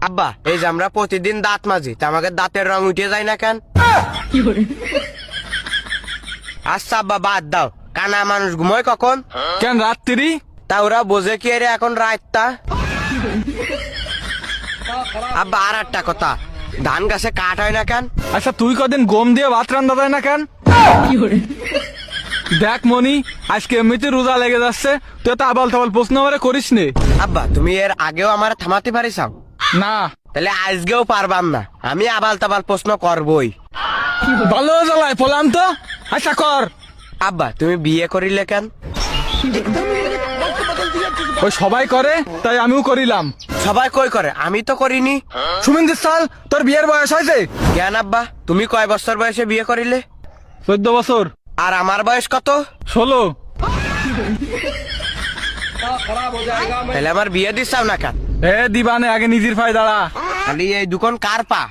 আব্বা এই যে আমরা প্রতিদিন দাঁত মাজি তা আমাকে দাঁতের রং উঠে যায় না কেন? আচ্ছা আব্বা বাদ দাও, কানা মানুষ ঘুমোয় কখন? কেন রাত্রি? তা ওরা বোঝে কি রে এখন রাতটা? আব্বা আর একটা কথা, ধান গাছে কাঠ হয় না কেন? আচ্ছা তুই কদিন গম দিয়ে ভাত রান্না যায় না কেন? দেখ মনি, আজকে এমনিতে রোজা লেগে যাচ্ছে, তুই তো আবাল তাবাল প্রশ্ন আমারে করিস নে। আব্বা তুমি এর আগেও আমার থামাতে পারিসাও? না। তাহলে আজকেও পারবাম না, আমি আবাল তাবাল প্রশ্ন করবই। ভালো জ্বালায় পলাম তো। আচ্ছা কর। আব্বা তুমি বিয়ে করিলে কেন? ওই সবাই করে তাই আমিও করিলাম। সবাই কই করে, আমি তো করিনি। সুমিন্দির সাল, তোর বিয়ের বয়স হয়েছে? কেন আব্বা তুমি কয় বছর বয়সে বিয়ে করিলে? 14 বছর। আর আমার বয়স কত? 16। তাহলে আমার বিয়ে দিচ্ছাও না কেন? এ দিবানে, আগে নিজের পায়ে দাঁড়া। খালি এই দুখন কার পা?